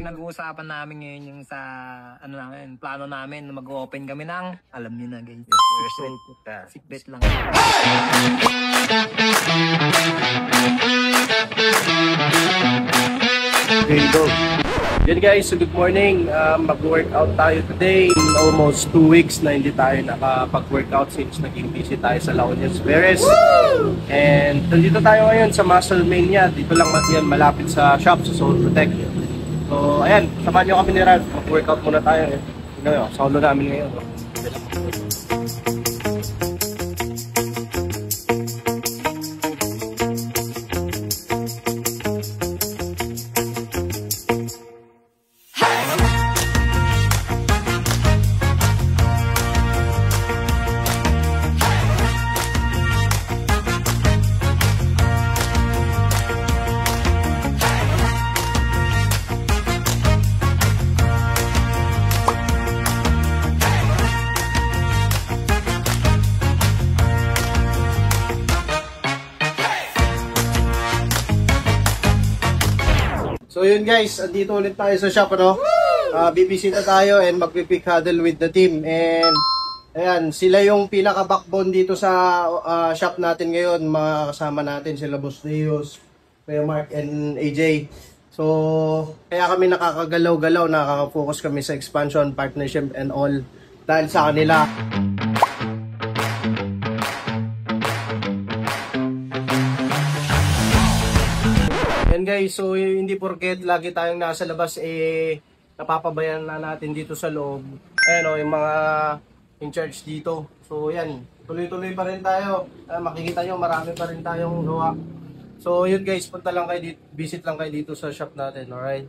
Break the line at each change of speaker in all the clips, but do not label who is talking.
pinag-uusapan namin ngayon yung sa ano namin, plano namin na mag-open kami ng, alam niyo na guys, secret lang.
Okay, go. Yan guys, so good morning. Mag-workout tayo today. Almost 2 weeks na hindi tayo nakapag-workout since naging busy tayo sa La Union Veres. And nandito tayo ngayon sa Muscle Mania. Dito lang yan, malapit sa shop, sa Soul Protect. So ayan, samahan nyo kami ni Ralph. Mag-workout muna tayo. Solo namin ngayon. So yun guys, andito ulit tayo sa shop, ano? Bibisita tayo and magpipick huddle with the team. And ayan, sila yung pinaka-backbone dito sa shop natin ngayon. Mga kasama natin sila Boss Leos, Kuya Mark and AJ. So kaya kami nakakagalaw-galaw, nakaka-focus kami sa expansion, partnership and all dahil sa kanila. Yan guys, so hindi porket lagi tayong nasa labas napapabayan na natin dito sa loob. Ayan o, yung mga in charge dito. So yan, tuloy-tuloy pa rin tayo. Makikita nyo, marami pa rin tayong gawa. So yun guys, punta lang kayo dito, visit lang kayo dito sa shop natin, alright?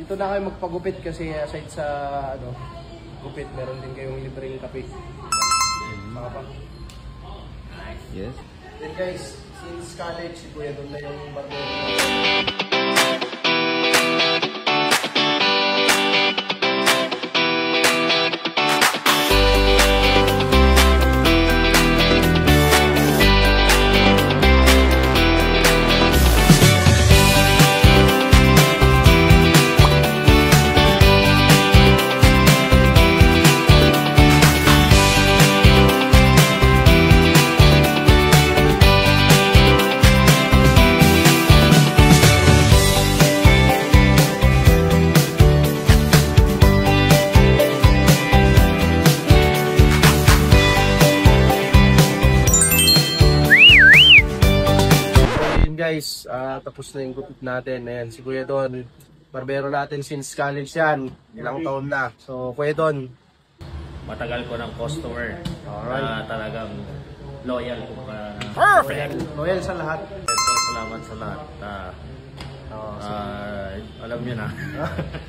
Dito na kayo magpagupit kasi aside sa gupit, meron din kayong libreng kape. Mga pa.
Yes.
Then guys, since college, si Kuya doon na yung barbero. Guys, tapos na yung gupit natin. Ayan, si Kuya Don, barbero natin since college yan. Ilang taon na. So, Kuya Don,
matagal ko ng customer.
Alright.
Talagang loyal ko pa.
Perfect! Loyal sa lahat.
Salamat sa lahat. Alam nyo na.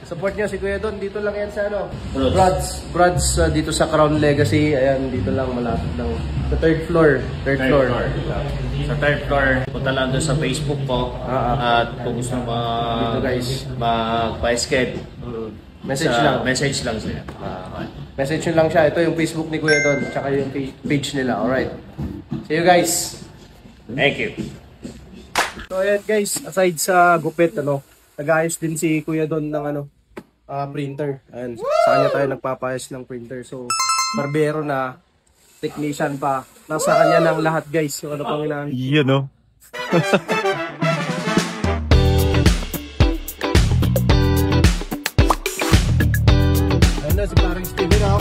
Support nyo si Kuya Don. Dito lang yan sa
Broads.
Broads dito sa Crown Legacy. Ayan, dito lang, malapit lang. Sa third floor. Third floor.
Sa third floor, punta lang doon sa Facebook ko. At kung gusto
dito guys,
magpa-skate,
Message lang.
Message lang siya.
Message nyo lang siya. Ito yung Facebook ni Kuya Don, tsaka yung page nila. Alright. See you guys!
Thank you.
So ayan guys, aside sa gupit, nag-ayos din si Kuya Don ng printer. Ayan, sa kanya tayo nagpapayos ng printer. So, barbero na, technician pa. Nasa kanya ng lahat guys. Yung pang kailangan.
You know.
Ayan na, si parang Steven ako.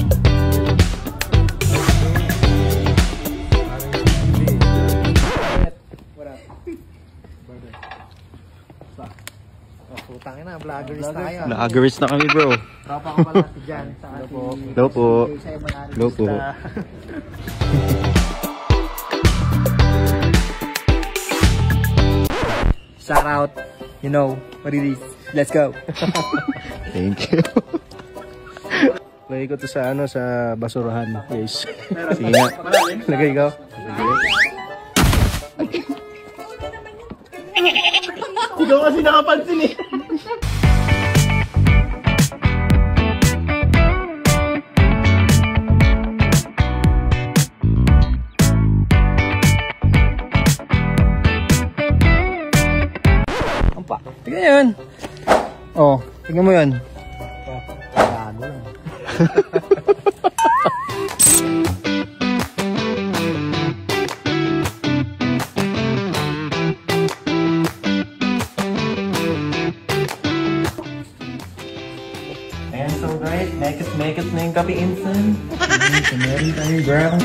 Putangin na, vloggers tayo.
Nakagarist na kami, bro.
Tropa ko pala dyan sa ating...
Hello po. Hello po.
Shout out, you know what it is. Let's go.
Thank you.
Lagay ko to sa sa basurahan, guys.
Sige nga.
Lagay ko. Ikaw kasi nakapansin eh.
Ampa. Tignan yun. Oh, tignan mo yun. Gago lang. Ayan, so great. Make it na yung kape instant. Meron tayong brown.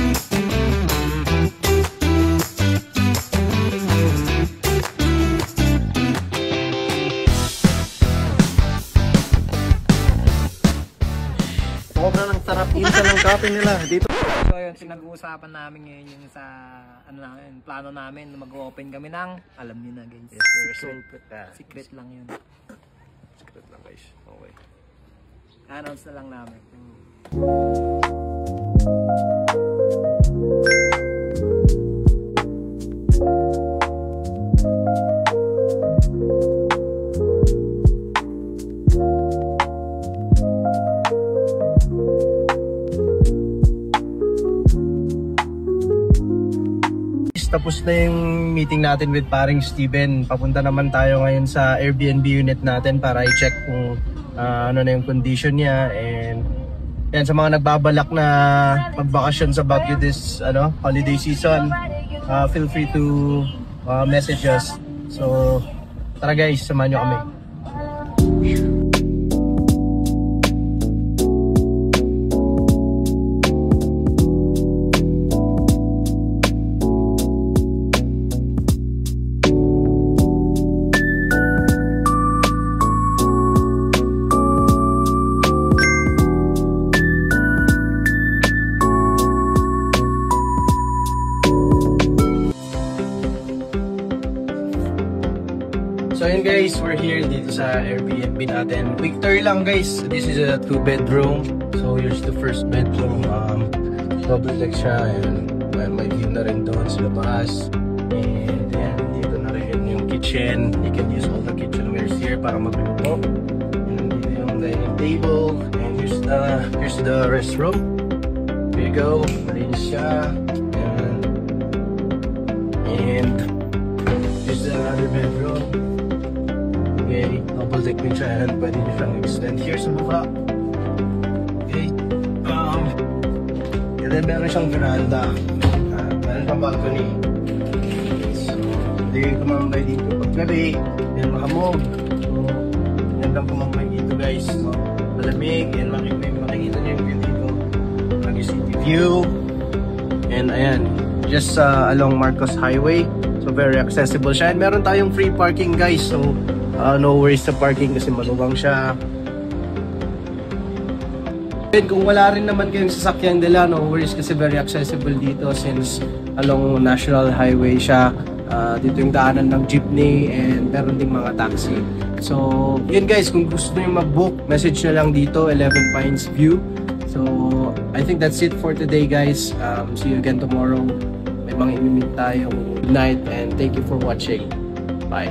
Sobrang ng sarap insa ng kape nila dito.
So yun, pinag-uusapan namin ngayon yung sa plano namin na mag-open kami ng, alam niyo na guys.
Yes, sir.
Secret lang yun.
Secret lang guys. Okay.
Announce na lang namin.
Tapos na yung meeting natin with paring Steven. Papunta naman tayo ngayon sa Airbnb unit natin para i-check kung ano na yung condition niya. And yan, sa mga nagbabalak na magbakasyon sa Baguio this holiday season, feel free to message us. So tara guys, samahan nyo kami. So yun guys, we're here dito sa Airbnb natin. Quick tour lang guys. This is a 2-bedroom. So here's the first bedroom. Double deck siya and may view na rin doon sa labas. And yan, dito na rin yung kitchen. You can use all the kitchenwares here para magluto. And dito yung dining table. And here's the restroom. Here you go. Malinis siya. And here's the other bedroom. Okay, double deck din siya and pwede nyo siyang extend here sa baba. Okay. And then meron siyang veranda. Meron siyang balcony. So, hindi yung tumambay dito pag gabi. Yan mahamog. So, yan lang tumambay dito guys. So, malamig. Yan makikita nyo yung view dito. Mag-city view. And ayan, just along Marcos Highway. So, very accessible siya. And meron tayong free parking guys. So, no worries sa parking kasi maluwang siya. And kung wala rin naman kayong sasakyan nila, no worries kasi very accessible dito since along National Highway siya. Dito yung daanan ng jeepney and meron ding mga taxi. So, yun guys, kung gusto nyo mag-book, message na lang dito, 11 Pines View. So, I think that's it for today guys. See you again tomorrow. May mga imimit tayong good night and thank you for watching. Bye.